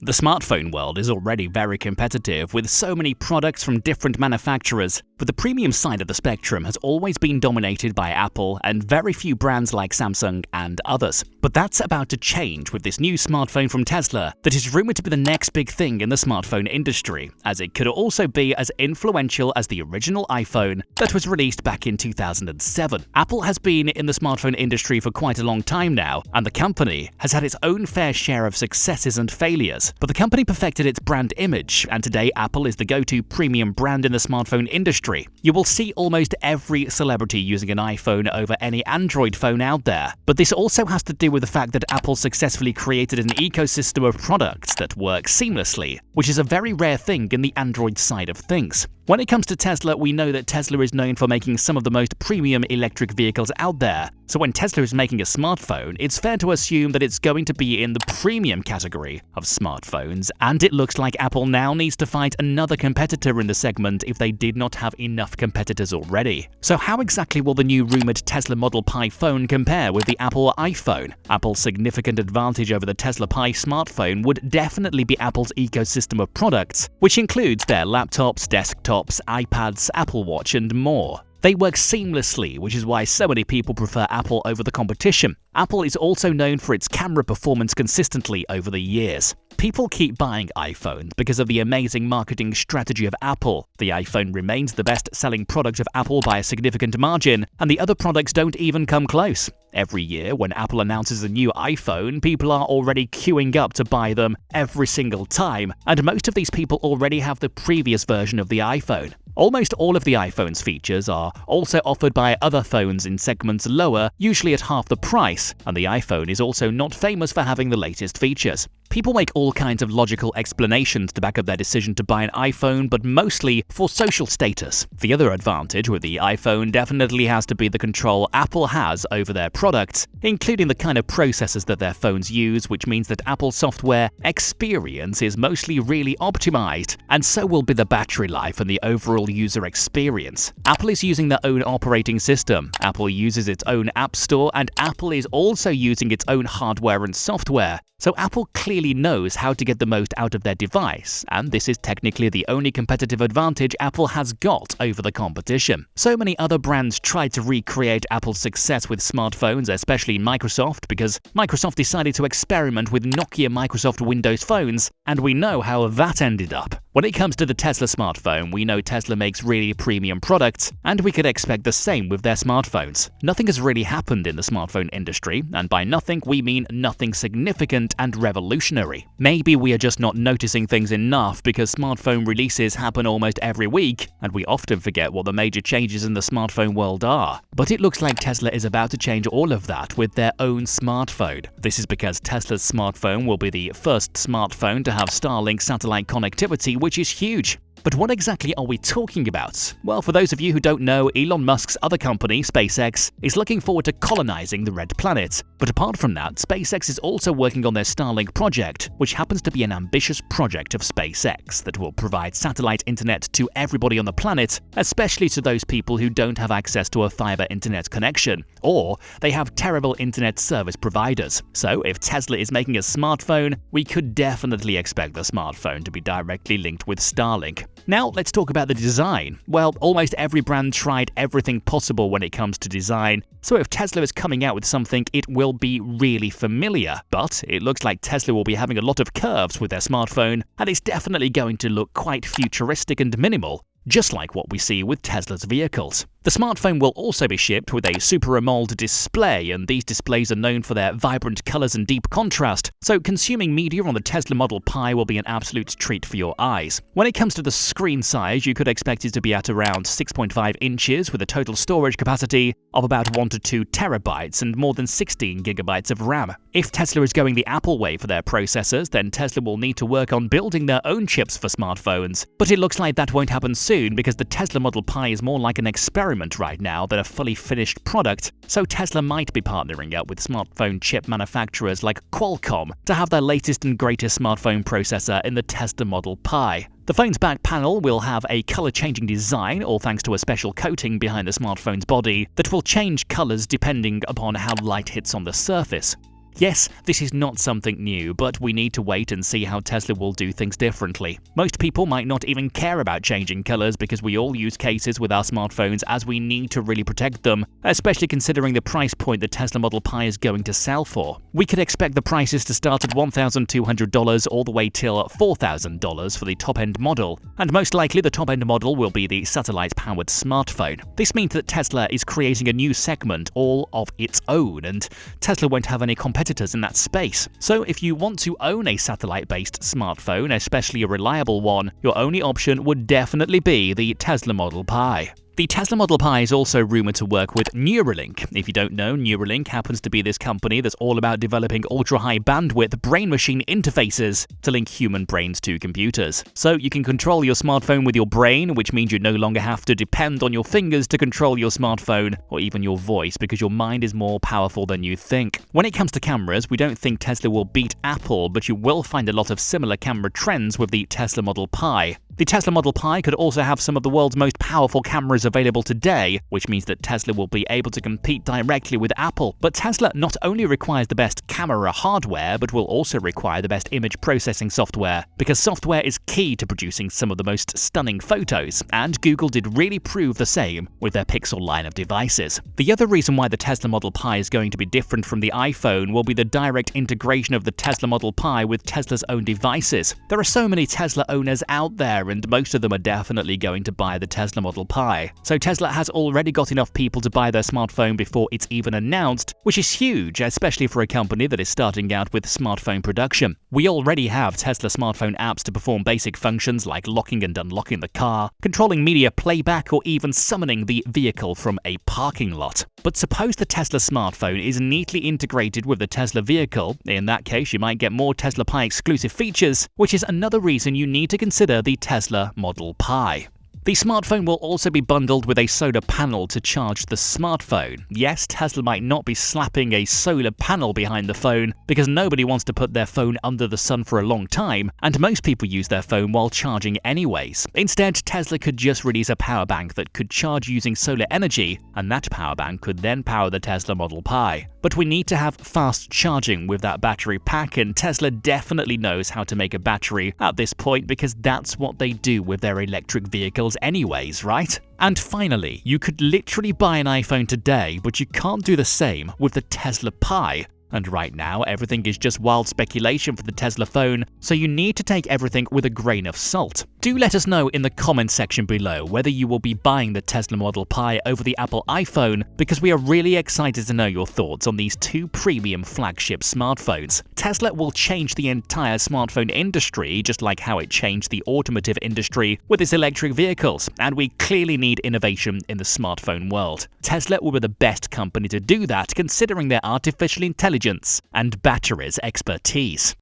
The smartphone world is already very competitive, with so many products from different manufacturers, but the premium side of the spectrum has always been dominated by Apple and very few brands like Samsung and others. But that's about to change with this new smartphone from Tesla that is rumored to be the next big thing in the smartphone industry, as it could also be as influential as the original iPhone that was released back in 2007. Apple has been in the smartphone industry for quite a long time now, and the company has had its own fair share of successes and failures. But the company perfected its brand image, and today Apple is the go-to premium brand in the smartphone industry. You will see almost every celebrity using an iPhone over any Android phone out there. But this also has to do with the fact that Apple successfully created an ecosystem of products that work seamlessly, which is a very rare thing in the Android side of things. When it comes to Tesla, we know that Tesla is known for making some of the most premium electric vehicles out there. So when Tesla is making a smartphone, it's fair to assume that it's going to be in the premium category of smartphones, and it looks like Apple now needs to fight another competitor in the segment if they did not have enough competitors already. So how exactly will the new rumored Tesla Model Pi phone compare with the Apple iPhone? Apple's significant advantage over the Tesla Pi smartphone would definitely be Apple's ecosystem of products, which includes their laptops, desktops, iPads, Apple Watch, and more. They work seamlessly, which is why so many people prefer Apple over the competition. Apple is also known for its camera performance consistently over the years. People keep buying iPhones because of the amazing marketing strategy of Apple. The iPhone remains the best-selling product of Apple by a significant margin, and the other products don't even come close. Every year, when Apple announces a new iPhone, people are already queuing up to buy them every single time, and most of these people already have the previous version of the iPhone. Almost all of the iPhone's features are also offered by other phones in segments lower, usually at half the price, and the iPhone is also not famous for having the latest features. People make all kinds of logical explanations to back up their decision to buy an iPhone, but mostly for social status. The other advantage with the iPhone definitely has to be the control Apple has over their products, including the kind of processors that their phones use, which means that Apple's software experience is mostly really optimized, and so will be the battery life and the overall user experience. Apple is using their own operating system, Apple uses its own app store, and Apple is also using its own hardware and software. So Apple clearly knows how to get the most out of their device, and this is technically the only competitive advantage Apple has got over the competition. So many other brands tried to recreate Apple's success with smartphones, especially Microsoft, because Microsoft decided to experiment with Nokia Microsoft Windows phones, and we know how that ended up. When it comes to the Tesla smartphone, we know Tesla makes really premium products, and we could expect the same with their smartphones. Nothing has really happened in the smartphone industry, and by nothing we mean nothing significant and revolutionary. Maybe we are just not noticing things enough because smartphone releases happen almost every week, and we often forget what the major changes in the smartphone world are. But it looks like Tesla is about to change all of that with their own smartphone. This is because Tesla's smartphone will be the first smartphone to have Starlink satellite connectivity, which is huge. But what exactly are we talking about? Well, for those of you who don't know, Elon Musk's other company, SpaceX, is looking forward to colonizing the Red Planet. But apart from that, SpaceX is also working on their Starlink project, which happens to be an ambitious project of SpaceX that will provide satellite internet to everybody on the planet, especially to those people who don't have access to a fiber internet connection, or they have terrible internet service providers. So if Tesla is making a smartphone, we could definitely expect the smartphone to be directly linked with Starlink. Now let's talk about the design. Well, almost every brand tried everything possible when it comes to design, so if Tesla is coming out with something, it will be really familiar. But it looks like Tesla will be having a lot of curves with their smartphone, and it's definitely going to look quite futuristic and minimal, just like what we see with Tesla's vehicles. The smartphone will also be shipped with a Super AMOLED display, and these displays are known for their vibrant colors and deep contrast, so consuming media on the Tesla Model Pi will be an absolute treat for your eyes. When it comes to the screen size, you could expect it to be at around 6.5 inches with a total storage capacity of about 1 to 2 terabytes and more than 16 gigabytes of RAM. If Tesla is going the Apple way for their processors, then Tesla will need to work on building their own chips for smartphones. But it looks like that won't happen soon because the Tesla Model Pi is more like an experiment right now than a fully finished product, so Tesla might be partnering up with smartphone chip manufacturers like Qualcomm to have their latest and greatest smartphone processor in the Tesla Model Pi. The phone's back panel will have a color-changing design, all thanks to a special coating behind the smartphone's body that will change colors depending upon how light hits on the surface. Yes, this is not something new, but we need to wait and see how Tesla will do things differently. Most people might not even care about changing colors because we all use cases with our smartphones as we need to really protect them, especially considering the price point the Tesla Model Pi is going to sell for. We could expect the prices to start at $1,200 all the way till $4,000 for the top-end model, and most likely the top-end model will be the satellite-powered smartphone. This means that Tesla is creating a new segment all of its own, and Tesla won't have any competitors in that space. So if you want to own a satellite-based smartphone, especially a reliable one, your only option would definitely be the Tesla Model Pi. The Tesla Model Pi is also rumored to work with Neuralink. If you don't know, Neuralink happens to be this company that's all about developing ultra-high bandwidth brain-machine interfaces to link human brains to computers. So you can control your smartphone with your brain, which means you no longer have to depend on your fingers to control your smartphone or even your voice because your mind is more powerful than you think. When it comes to cameras, we don't think Tesla will beat Apple, but you will find a lot of similar camera trends with the Tesla Model Pi. The Tesla Model Pi could also have some of the world's most powerful cameras available today, which means that Tesla will be able to compete directly with Apple. But Tesla not only requires the best camera hardware, but will also require the best image processing software, because software is key to producing some of the most stunning photos, and Google did really prove the same with their Pixel line of devices. The other reason why the Tesla Model Pi is going to be different from the iPhone will be the direct integration of the Tesla Model Pi with Tesla's own devices. There are so many Tesla owners out there, and most of them are definitely going to buy the Tesla Model Pi. So Tesla has already got enough people to buy their smartphone before it's even announced, which is huge, especially for a company that is starting out with smartphone production. We already have Tesla smartphone apps to perform basic functions like locking and unlocking the car, controlling media playback, or even summoning the vehicle from a parking lot. But suppose the Tesla smartphone is neatly integrated with the Tesla vehicle. In that case, you might get more Tesla Pi exclusive features, which is another reason you need to consider the Tesla Model Pi. The smartphone will also be bundled with a solar panel to charge the smartphone. Yes, Tesla might not be slapping a solar panel behind the phone because nobody wants to put their phone under the sun for a long time, and most people use their phone while charging anyways. Instead, Tesla could just release a power bank that could charge using solar energy, and that power bank could then power the Tesla Model Pi. But we need to have fast charging with that battery pack, and Tesla definitely knows how to make a battery at this point because that's what they do with their electric vehicles anyways, right? And finally, you could literally buy an iPhone today, but you can't do the same with the Tesla Pi. And right now, everything is just wild speculation for the Tesla phone, so you need to take everything with a grain of salt. Do let us know in the comments section below whether you will be buying the Tesla Model Pi over the Apple iPhone, because we are really excited to know your thoughts on these two premium flagship smartphones. Tesla will change the entire smartphone industry, just like how it changed the automotive industry with its electric vehicles, and we clearly need innovation in the smartphone world. Tesla will be the best company to do that, considering their artificial intelligence and batteries expertise.